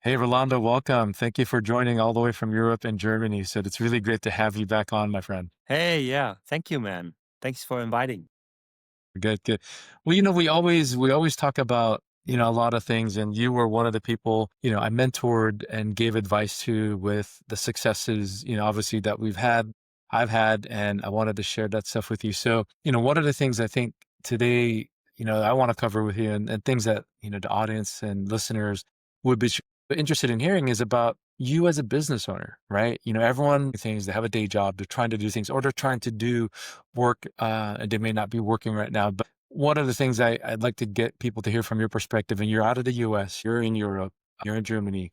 Hey, Rolando, welcome. Thank you for joining all the way from Europe and Germany. So it's really great to have you back on, my friend. Hey, yeah. Thank you, man. Thanks for inviting. Good, good. Well, we always talk about, a lot of things, and you were one of the people, I mentored and gave advice to with the successes, obviously that I've had, and I wanted to share that stuff with you. So, one of the things I think today, I want to cover with you and things that, the audience and listeners would be interested in hearing is about you as a business owner, right? Everyone thinks they have a day job, they're trying to do things, or they're trying to do work, and they may not be working right now. But one of the things I'd like to get people to hear from your perspective, and you're out of the US, you're in Europe, you're in Germany,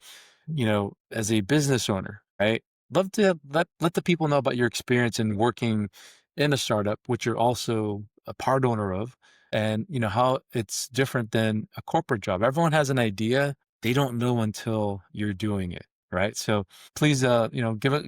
as a business owner, right? Love to let the people know about your experience in working in a startup, which you're also a part owner of, and how it's different than a corporate job. Everyone has an idea, they don't know until you're doing it, right? So please,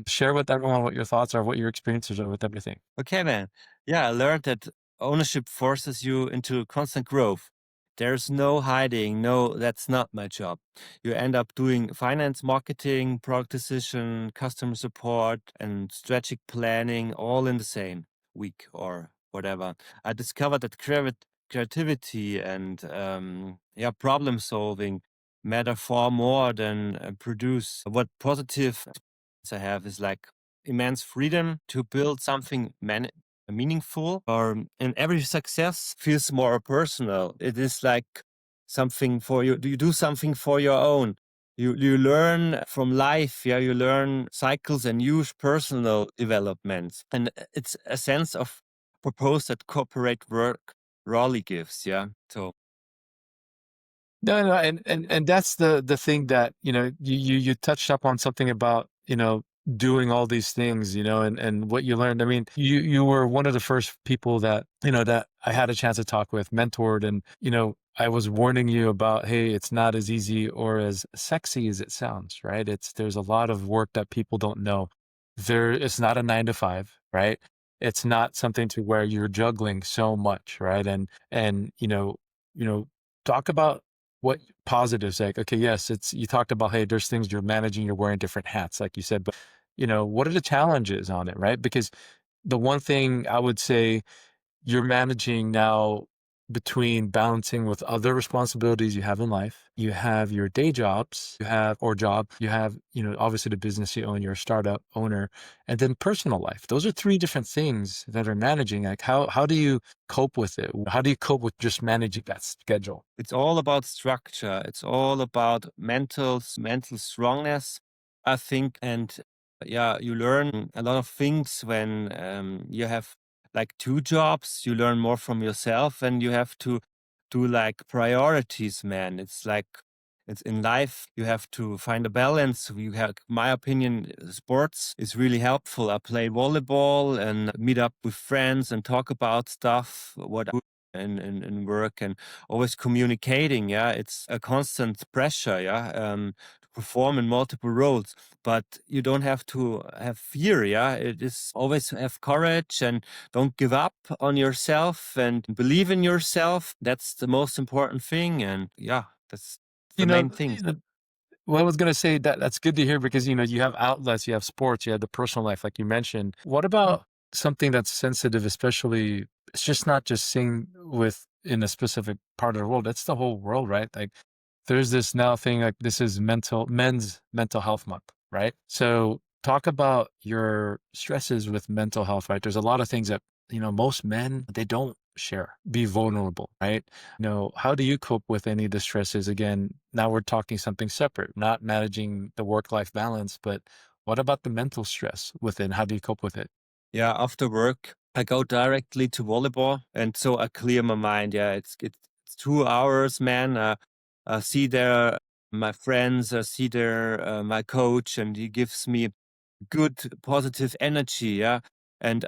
share with everyone what your thoughts are, what your experiences are with everything. Okay, man. Yeah, I learned that ownership forces you into constant growth. There's no hiding. No, that's not my job. You end up doing finance, marketing, product decision, customer support, and strategic planning all in the same week or whatever. I discovered that creativity and yeah, problem solving matter far more than produce. What positive I have is like immense freedom to build something meaningful, or and every success feels more personal. It is like something for you. You do something for your own. You learn from life. Yeah, you learn cycles and huge personal developments, and it's a sense of purpose that corporate work rarely gives. Yeah, so No, no, and that's the thing that, you touched up on something about, doing all these things, and what you learned. I mean, you were one of the first people that, that I had a chance to talk with, mentored, and, I was warning you about, hey, it's not as easy or as sexy as it sounds, right? There's a lot of work that people don't know. It's not a 9 to 5, right? It's not something to where you're juggling so much, right? And, you know, talk about what positives, like, okay, yes, you talked about, hey, there's things you're managing, you're wearing different hats, like you said, but what are the challenges on it, right? Because the one thing I would say you're managing now between balancing with other responsibilities you have in life. You have your day jobs, you have, obviously the business you own, you're a startup owner, and then personal life. Those are three different things that are managing. Like how do you cope with it? How do you cope with just managing that schedule? it's all about structure. It's all about mental strongness, I think. And yeah, you learn a lot of things when you have like two jobs. You learn more from yourself, and you have to do like priorities, man. It's like it's in life. You have to find a balance. You have, my opinion, sports is really helpful. I play volleyball and meet up with friends and talk about stuff. What in work, and always communicating. Yeah, it's a constant pressure. Yeah, to perform in multiple roles, but you don't have to have fear. Yeah, it is always have courage and don't give up on yourself and believe in yourself. That's the most important thing. And yeah, that's the You know, main thing. well, I was gonna say that that's good to hear because you have outlets, you have sports, you have the personal life, like you mentioned. What about something that's sensitive, especially it's just not just seen with in a specific part of the world, it's the whole world, right? Like there's this now thing like this is men's mental health month, right? So talk about your stresses with mental health, right? There's a lot of things that, most men they don't share, be vulnerable, right? How do you cope with any of the stresses? Again, now we're talking something separate, not managing the work-life balance, but what about the mental stress within? How do you cope with it? Yeah, after work, I go directly to volleyball, and so I clear my mind. Yeah, it's 2 hours, man. I see there my friends, I see there my coach, and he gives me good positive energy. Yeah, and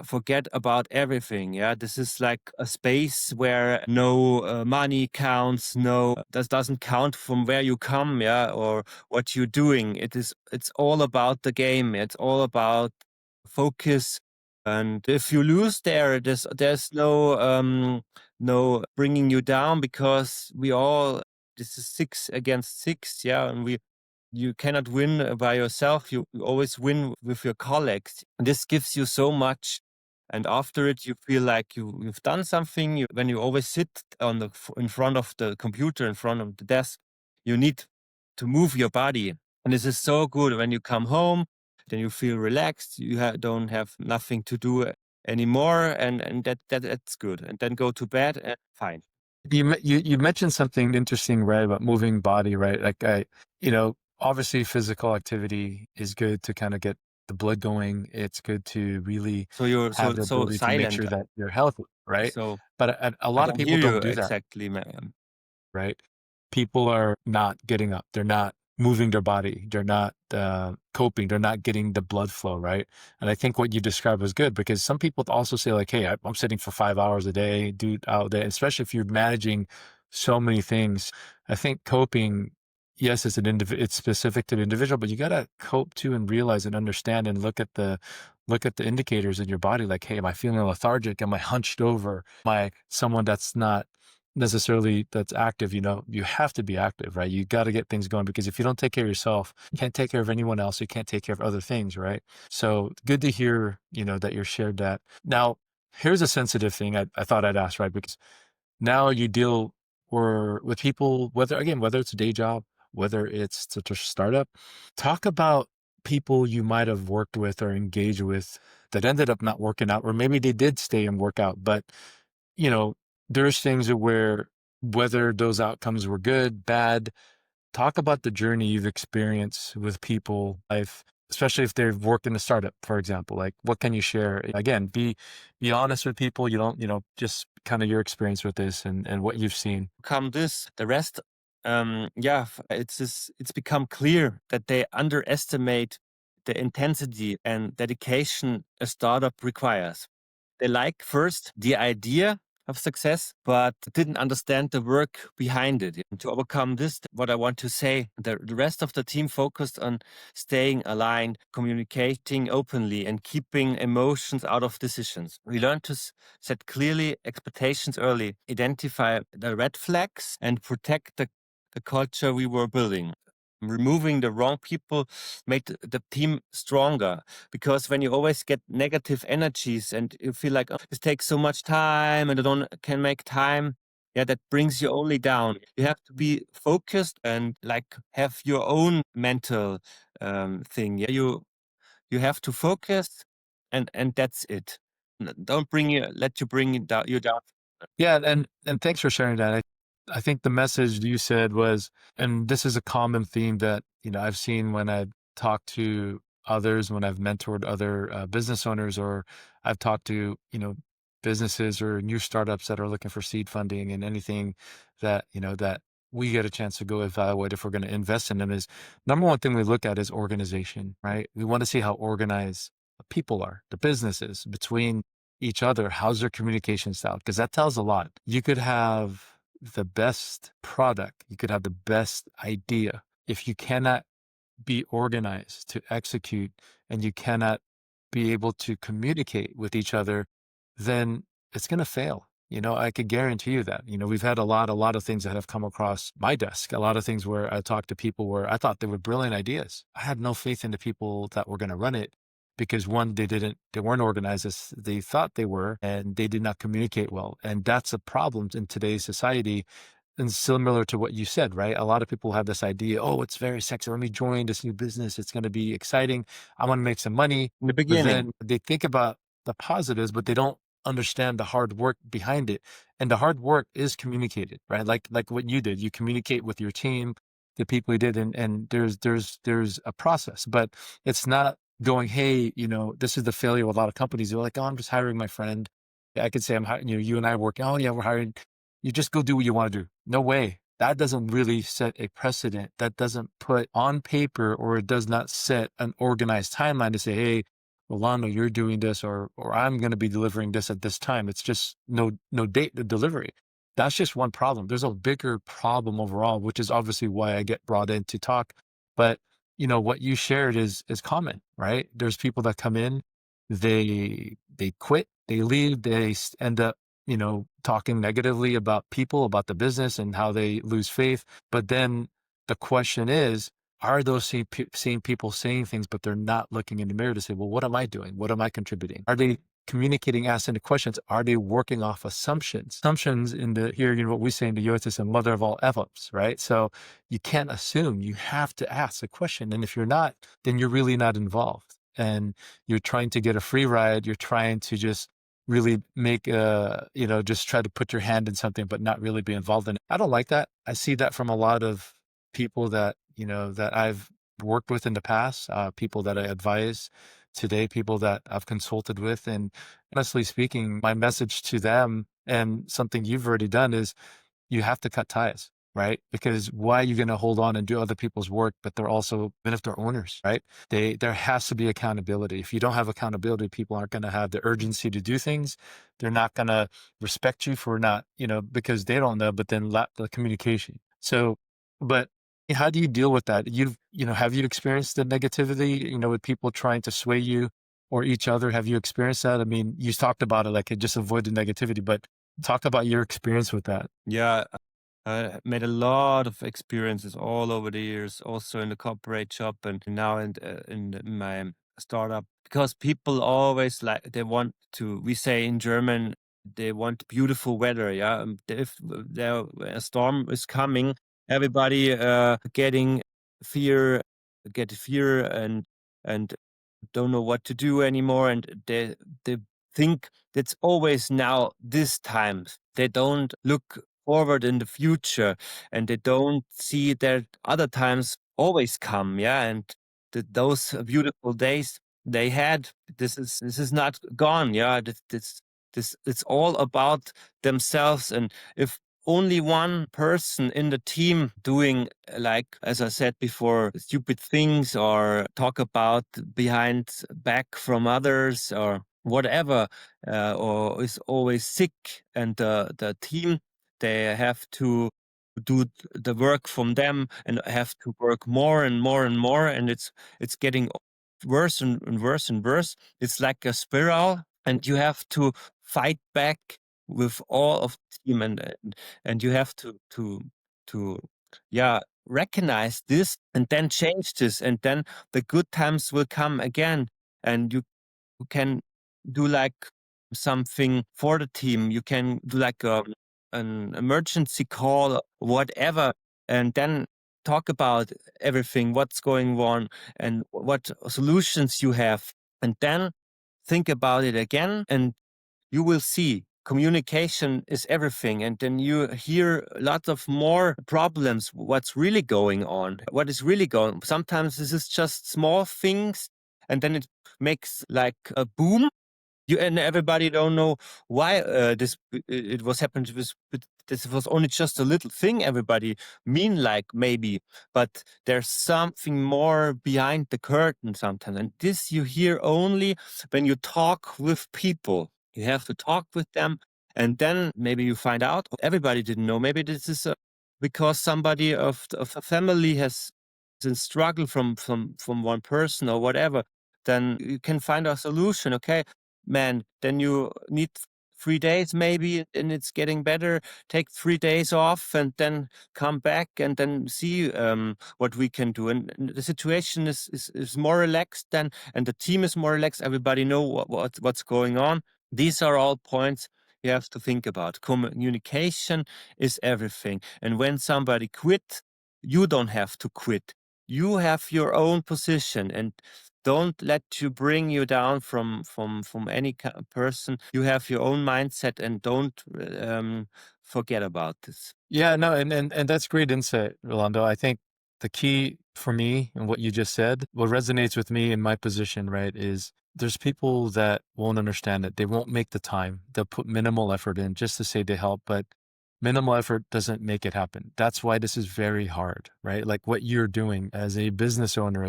forget about everything. Yeah, this is like a space where no money counts. No, that doesn't count from where you come. Yeah, or what you're doing. It's all about the game. It's all about focus. And if you lose there, there's no bringing you down, because we all, this is 6 against 6, yeah, and You cannot win by yourself. You always win with your colleagues. This gives you so much. And after it, you feel like you've done something. When you always sit in front of the computer, in front of the desk, you need to move your body. And this is so good. When you come home, then you feel relaxed. You don't have nothing to do anymore. And that's good. And then go to bed and fine. You mentioned something interesting, right, about moving body, right? Like obviously physical activity is good to kind of get the blood going. It's good to really So you're have the so ability to make silent. sure that you're healthy, right? So But a I lot of don't people hear you don't do that, exactly, ma'am. right? People are not getting up. They're not moving their body. They're not coping. They're not getting the blood flow, right? And I think what you described was good because some people also say like, hey, I'm sitting for 5 hours a day, dude, out there, especially if you're managing so many things. I think coping, yes, it's specific to the individual, but you got to cope too and realize and understand and look at the indicators in your body. Like, hey, am I feeling lethargic? Am I hunched over? Am I someone that's not necessarily that's active? You have to be active, right? You got to get things going because if you don't take care of yourself, you can't take care of anyone else. You can't take care of other things, right? So good to hear, that you're shared that. Now, here's a sensitive thing I thought I'd ask, right? Because now you deal with people, whether it's a day job, whether it's such a startup, talk about people you might have worked with or engaged with that ended up not working out, or maybe they did stay and work out, but you know, there's things where whether those outcomes were good, bad, talk about the journey you've experienced with people, life, especially if they've worked in a startup, for example. Like, what can you share? Again, be honest with people. You don't, just kind of your experience with this and what you've seen. Come this, the rest, it's become clear that they underestimate the intensity and dedication a startup requires. They like first the idea of success, but didn't understand the work behind it. And to overcome this, what I want to say, the rest of the team focused on staying aligned, communicating openly, and keeping emotions out of decisions. We learned to set clearly expectations early, identify the red flags, and protect the culture we were building. Removing the wrong people made the team stronger, because when you always get negative energies and you feel like, oh, this takes so much time and I don't can make time, yeah, that brings you only down. You have to be focused and like have your own mental thing. Yeah, you have to focus, and that's it. Don't let you bring you down. Yeah, and thanks for sharing that. I think the message you said was, and this is a common theme that I've seen when I've talked to others, when I've mentored other business owners, or I've talked to businesses or new startups that are looking for seed funding, and anything that we get a chance to go evaluate if we're going to invest in them. Is number one thing we look at is organization, right? We want to see how organized the people are, the businesses between each other. How's their communication style? Because that tells a lot. You could have the best product, you could have the best idea. If you cannot be organized to execute and you cannot be able to communicate with each other, then it's going to fail. I could guarantee you that. We've had a lot of things that have come across my desk, a lot of things where I talked to people where I thought they were brilliant ideas. I had no faith in the people that were going to run it because one, they weren't organized as they thought they were, and they did not communicate well. And that's a problem in today's society. And similar to what you said, right? A lot of people have this idea, oh, it's very sexy. Let me join this new business. It's going to be exciting. I want to make some money. In the But beginning. then they think about the positives, but they don't understand the hard work behind it. And the hard work is communicated, right? Like what you did. You communicate with your team, the people you did, and there's a process. But it's not going, hey, this is the failure of a lot of companies. They're like, oh, I'm just hiring my friend. I could say I'm hiring, you and I are working. Oh yeah, we're hiring. You just go do what you want to do. No way. That doesn't really set a precedent. That doesn't put on paper, or it does not set an organized timeline to say, hey, Rolando, you're doing this, or I'm going to be delivering this at this time. It's just no date to delivery. That's just one problem. There's a bigger problem overall, which is obviously why I get brought in to talk. But what you shared is common, right? There's people that come in, they quit, they leave, end up talking negatively about people, about the business, and how they lose faith. But then the question is, are those same people saying things, but they're not looking in the mirror to say, well, what am I doing? What am I contributing? Are they communicating, asking the questions? Are they working off assumptions? Assumptions in the here, what we say in the US is the mother of all F-ups, right? So you can't assume. You have to ask a question. And if you're not, then you're really not involved. And you're trying to get a free ride. You're trying to just really make just try to put your hand in something, but not really be involved in it. I don't like that. I see that from a lot of people that, that I've worked with in the past, people that I advise today, people that I've consulted with. And honestly speaking, my message to them and something you've already done is you have to cut ties, right? Because why are you going to hold on and do other people's work, but they're also, even if they're owners, right? There has to be accountability. If you don't have accountability, people aren't going to have the urgency to do things. They're not going to respect you for not, because they don't know, but then lack the communication. So, but how do you deal with that? Have you experienced the negativity, with people trying to sway you or each other? Have you experienced that? I mean, you talked about it, like just avoid the negativity, but talk about your experience with that. Yeah, I made a lot of experiences all over the years, also in the corporate job and now in my startup. Because people always like they want to. We say in German, they want beautiful weather. Yeah, if there a storm is coming, everybody fear, get fear and don't know what to do anymore, and they think that's always now this time. They don't look forward in the future, and they don't see that other times always come. Yeah, and those beautiful days they had. This is not gone. Yeah, this it's all about themselves, and if only one person in the team doing, like as I said before, stupid things or talk about behind back from others or whatever, or is always sick, and the team, they have to do the work from them and have to work more and more and more, and it's getting worse and worse and worse. It's like a spiral, and you have to fight back with all of the team, and you have to yeah, recognize this and then change this, and then the good times will come again, and you can do like something for the team. You can do like an emergency call, whatever, and then talk about everything, what's going on, and what solutions you have, and then think about it again, and you will see communication is everything. And then you hear lots of more problems, what's really going on, what is really going. Sometimes this is just small things, and then it makes like a boom. You and everybody don't know why it was happened. This was only just a little thing. Everybody mean like maybe, but there's something more behind the curtain sometimes, and this you hear only when you talk with people. You have to talk with them, and then maybe you find out everybody didn't know. Maybe this is because somebody of a family has in struggle from one person or whatever. Then you can find a solution. Okay, man, then you need 3 days maybe, and it's getting better. Take 3 days off and then come back and then see what we can do. And the situation is more relaxed then, and the team is more relaxed. Everybody know what's going on. These are all points you have to think about. Communication is everything. And when somebody quit, you don't have to quit. You have your own position, and don't let you bring you down from any person. You have your own mindset, and don't forget about this. Yeah, no, and that's great insight, Rolando. I think the key for me and what you just said, what resonates with me in my position, right, is there's people that won't understand it. They won't make the time. They'll put minimal effort in just to say they help, but minimal effort doesn't make it happen. That's why this is very hard, right? Like what you're doing as a business owner,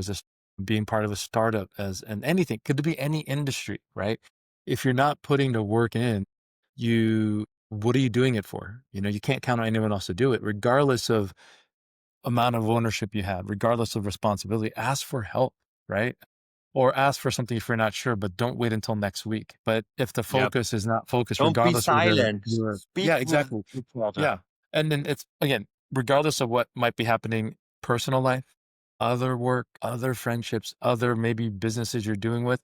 being part of a startup, and anything, could be any industry, right? If you're not putting the work in, what are you doing it for? You can't count on anyone else to do it, regardless of amount of ownership you have, regardless of responsibility. Ask for help, right? Or ask for something if you're not sure, but don't wait until next week. But if the Yeah. focus is not focused, Don't be regardless whether silent. Speak yeah, with exactly. each other. Yeah. And then it's, again, regardless of what might be happening personal life, other work, other friendships, other maybe businesses you're doing with,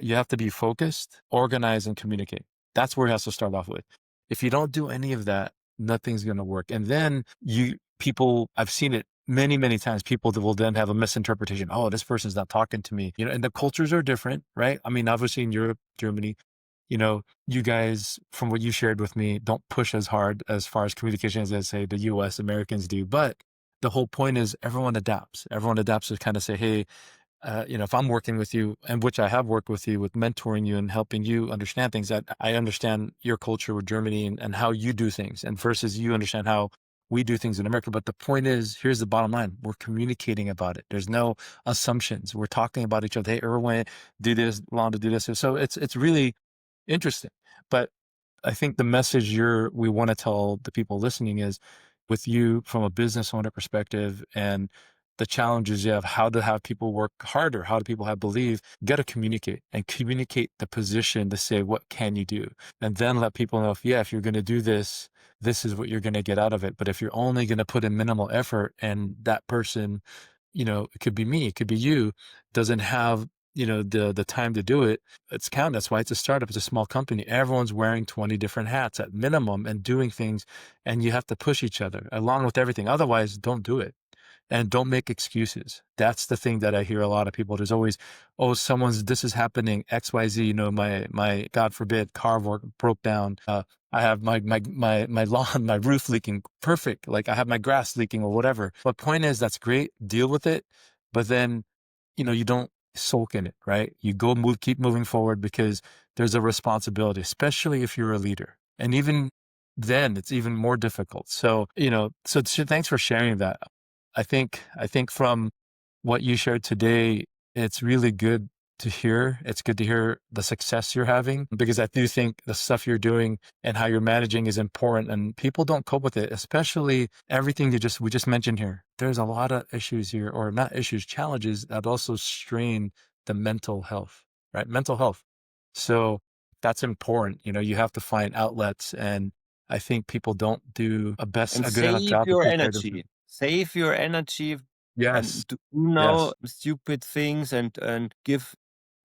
you have to be focused, organize, and communicate. That's where it has to start off with. If you don't do any of that, nothing's going to work. And then I've seen it many, many times. People that will then have a misinterpretation. Oh, this person's not talking to me. And the cultures are different, right? I mean, obviously in Europe, Germany, you guys, from what you shared with me, don't push as hard as far as communication as, say, the US Americans do. But the whole point is everyone adapts. Everyone adapts to kind of say, hey, if I'm working with you, and which I have worked with you with mentoring you and helping you understand things, that I understand your culture with Germany and how you do things, and versus you understand how we do things in America. But the point is, here's the bottom line: we're communicating about it. There's no assumptions. We're talking about each other. Hey, Erwin, do this. Londa, do this. So it's really interesting. But I think the message we want to tell the people listening is, with you from a business owner perspective and the challenges you have, how to have people work harder, how do people have believe, you got to communicate and communicate the position to say, what can you do? And then let people know, if you're going to do this, this is what you're going to get out of it. But if you're only going to put in minimal effort and that person, it could be me, it could be you, doesn't have, the time to do it, it's count. That's why it's a startup. It's a small company. Everyone's wearing 20 different hats at minimum and doing things, and you have to push each other along with everything. Otherwise, don't do it. And don't make excuses. That's the thing that I hear a lot of people. There's always, oh, this is happening, XYZ, my God forbid, broke down. I have my lawn, my roof leaking. Perfect. Like I have my grass leaking or whatever. But point is, that's great. Deal with it. But then, you don't sulk in it, right? You keep moving forward, because there's a responsibility, especially if you're a leader. And even then it's even more difficult. So, thanks for sharing that. I think from what you shared today, it's really good to hear. It's good to hear the success you're having, because I do think the stuff you're doing and how you're managing is important, and people don't cope with it, especially everything we just mentioned here. There's a lot of issues here, or not issues, challenges that also strain the mental health, right? Mental health. So that's important. You have to find outlets, and I think people don't do And a good enough save job to your take care of themselves. energy. Save your energy and Yes. do no Yes. stupid things and give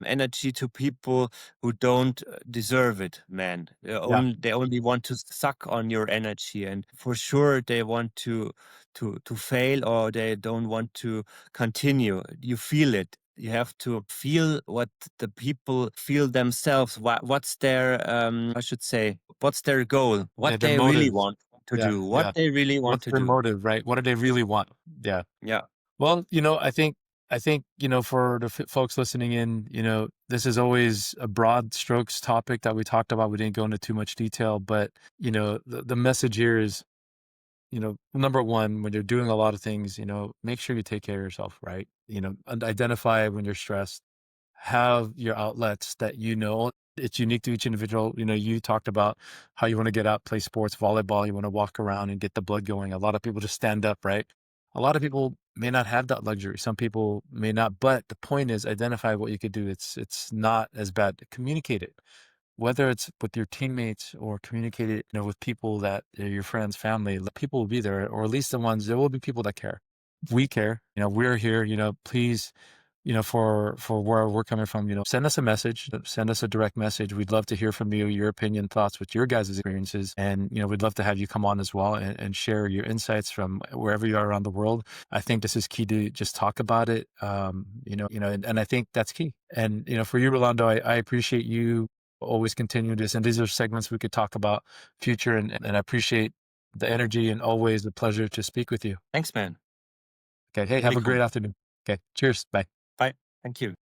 energy to people who don't deserve it, man. Yeah. They only want to suck on your energy, and for sure they want to fail, or they don't want to continue. You feel it. You have to feel what the people feel themselves. What's their I should say, what's their goal? Yeah, What their they really motives. want to Yeah, do. What yeah. they really want What's to their do. motive, right? What do they really want? Yeah. Yeah. Well, I think, for the folks listening in, this is always a broad strokes topic that we talked about. We didn't go into too much detail, but, the message here is, number one, when you're doing a lot of things, make sure you take care of yourself, right? And identify when you're stressed, have your outlets that it's unique to each individual. You talked about how you want to get out, play sports, volleyball, you want to walk around and get the blood going. A lot of people just stand up, right? A lot of people may not have that luxury. Some people may not, but the point is identify what you could do. It's not as bad. Communicate it, whether it's with your teammates or communicate it, with people that are your friends, family. People will be there, or at least there will be people that care. We care, we're here, please, for where we're coming from, send us a message, send us a direct message. We'd love to hear from you, your opinion, thoughts with your guys' experiences. And, we'd love to have you come on as well, and share your insights from wherever you are around the world. I think this is key to just talk about it. And I think that's key. And, for you, Rolando, I appreciate you always continue this. And these are segments we could talk about future. And I appreciate the energy, and always a pleasure to speak with you. Thanks, man. Okay. Hey, have Really a great cool. afternoon. Okay. Cheers. Bye. Bye. Thank you.